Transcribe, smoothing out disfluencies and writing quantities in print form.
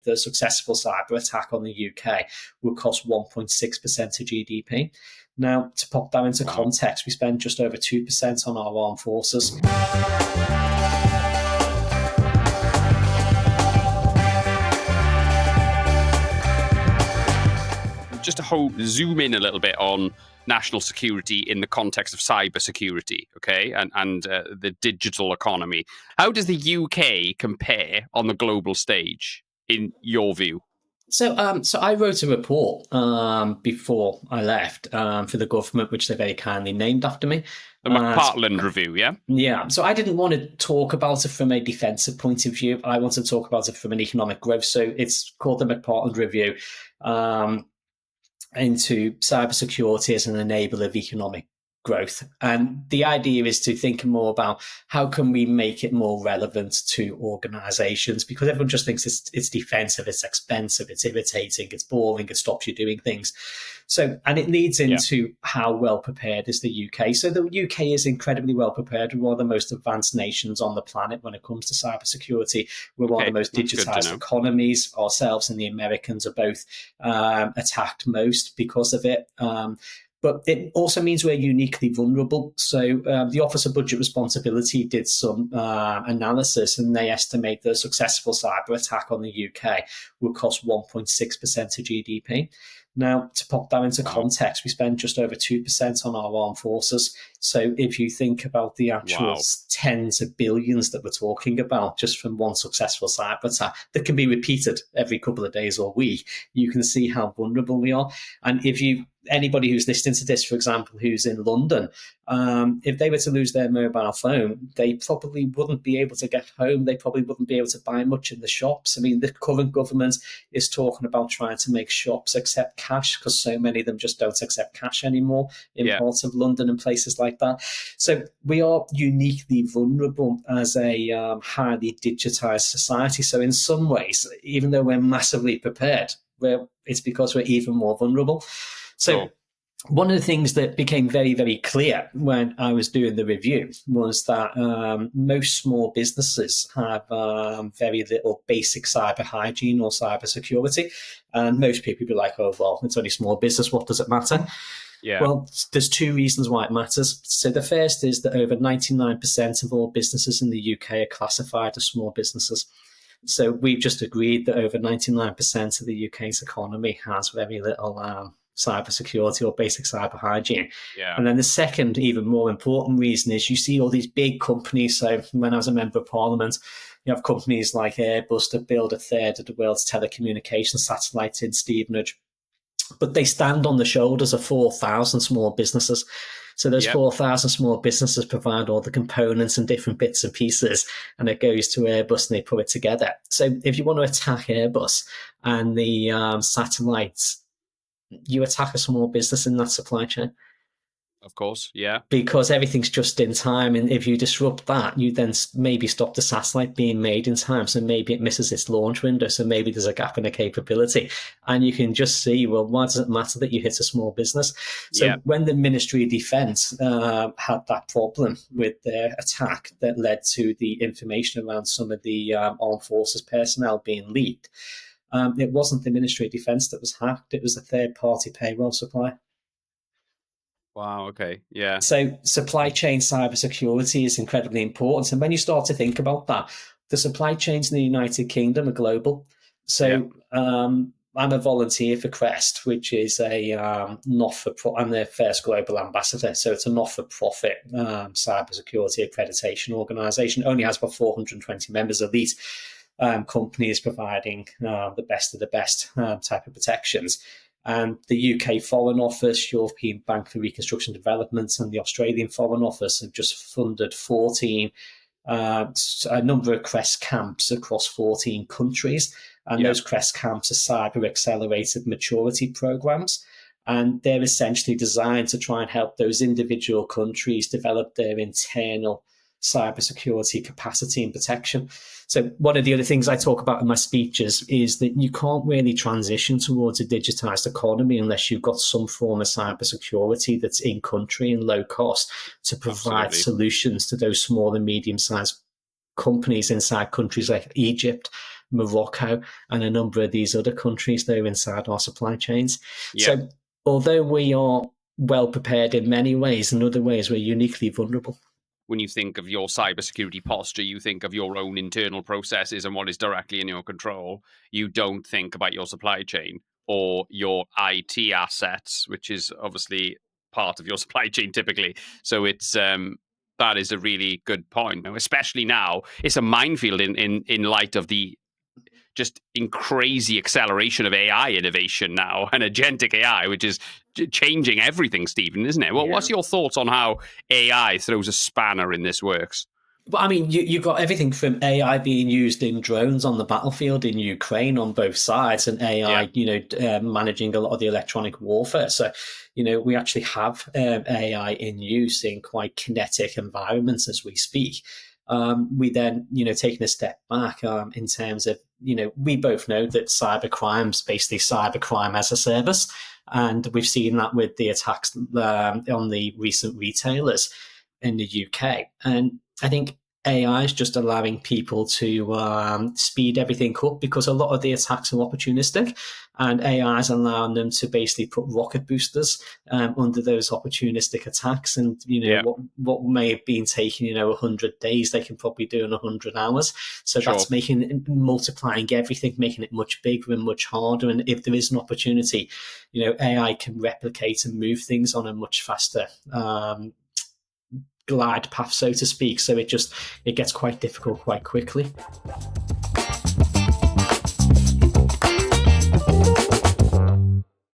the successful cyber attack on the UK would cost 1.6% of GDP. Now, to pop that into context, we spend just over 2% on our armed forces. Just to zoom in a little bit on national security in the context of cyber security, okay, and the digital economy. How does the UK compare on the global stage, in your view? So I wrote a report before I left for the government, which they very kindly named after me. The McPartland review, yeah? Yeah. So I didn't want to talk about it from a defensive point of view. I want to talk about it from an economic growth. So it's called the McPartland review into cybersecurity as an enabler of economic growth. And the idea is to think more about how can we make it more relevant to organizations, because everyone just thinks it's defensive, it's expensive, it's irritating, it's boring, it stops you doing things. So, and it leads into how well prepared is the UK. So the UK is incredibly well prepared. We're one of the most advanced nations on the planet when it comes to cybersecurity. We're one of the most digitized economies. Ourselves and the Americans are both attacked most because of it. But it also means we're uniquely vulnerable. So the Office of Budget Responsibility did some analysis, and they estimate the successful cyber attack on the UK would cost 1.6% of GDP. Now, to pop that into context, we spend just over 2% on our armed forces. So if you think about the actual tens of billions that we're talking about just from one successful cyber attack that can be repeated every couple of days or week, you can see how vulnerable we are. And if anybody who's listening to this, for example, who's in London, if they were to lose their mobile phone, they probably wouldn't be able to get home. They probably wouldn't be able to buy much in the shops. I mean, the current government is talking about trying to make shops accept cash because so many of them just don't accept cash anymore in parts of London and places like that. So we are uniquely vulnerable as a highly digitized society. So in some ways, even though we're massively prepared, it's because we're even more vulnerable. So one of the things that became very, very clear when I was doing the review was that most small businesses have very little basic cyber hygiene or cyber security. And most people would be like, oh, well, it's only small business. What does it matter? Yeah. Well, there's two reasons why it matters. So the first is that over 99% of all businesses in the UK are classified as small businesses. So we've just agreed that over 99% of the UK's economy has very little cyber security or basic cyber hygiene. Yeah. And then the second, even more important reason is you see all these big companies. So when I was a member of Parliament, you have companies like Airbus that build a third of the world's telecommunications satellites in Stevenage, but they stand on the shoulders of 4,000 small businesses. So those 4,000 small businesses provide all the components and different bits and pieces, and it goes to Airbus and they put it together. So if you want to attack Airbus and the satellites, you attack a small business in that supply chain. Of course, yeah. Because everything's just in time, and if you disrupt that, you then maybe stop the satellite being made in time, so maybe it misses its launch window, so maybe there's a gap in a capability. And you can just see, well, why does it matter that you hit a small business? So when the Ministry of Defence had that problem with their attack that led to the information around some of the armed forces personnel being leaked, it wasn't the Ministry of Defence that was hacked, it was a third-party payroll supplier. Wow, okay, yeah. So supply chain cybersecurity is incredibly important. And when you start to think about that, the supply chains in the United Kingdom are global. So I'm a volunteer for CREST, which is a not-for-profit, I'm their first global ambassador. So it's a not-for-profit cybersecurity accreditation organisation. It only has about 420 members, elite companies providing the best of the best type of protections. And the UK Foreign Office, European Bank for Reconstruction and Development, and the Australian Foreign Office have just funded a number of CREST camps across 14 countries. And those CREST camps are cyber accelerated maturity programs. And they're essentially designed to try and help those individual countries develop their internal cybersecurity capacity and protection. So one of the other things I talk about in my speeches is that you can't really transition towards a digitized economy unless you've got some form of cybersecurity that's in country and low cost to provide solutions to those small and medium-sized companies inside countries like Egypt, Morocco, and a number of these other countries that are inside our supply chains. Yeah. So although we are well prepared in many ways, in other ways we're uniquely vulnerable. When you think of your cybersecurity posture, you think of your own internal processes and what is directly in your control. You don't think about your supply chain or your IT assets, which is obviously part of your supply chain typically. So it's that is a really good point, especially now. It's a minefield in light of the just in crazy acceleration of AI innovation now and agentic AI, which is changing everything, Stephen, isn't it? Well, Yeah. what's your thoughts on how AI throws a spanner in this works? But I mean, you've got everything from AI being used in drones on the battlefield in Ukraine on both sides, and AI, managing a lot of the electronic warfare. So, we actually have AI in use in quite kinetic environments as we speak. We then, taking a step back in terms of, we both know that cybercrime is basically cybercrime as a service. And we've seen that with the attacks on the recent retailers in the UK. And I think AI is just allowing people to speed everything up, because a lot of the attacks are opportunistic, and AI is allowing them to basically put rocket boosters under those opportunistic attacks. And what may have been taking 100 days, they can probably do in 100 hours. So that's multiplying everything, making it much bigger and much harder. And if there is an opportunity, AI can replicate and move things on a much faster glide path, so to speak. So it gets quite difficult quite quickly.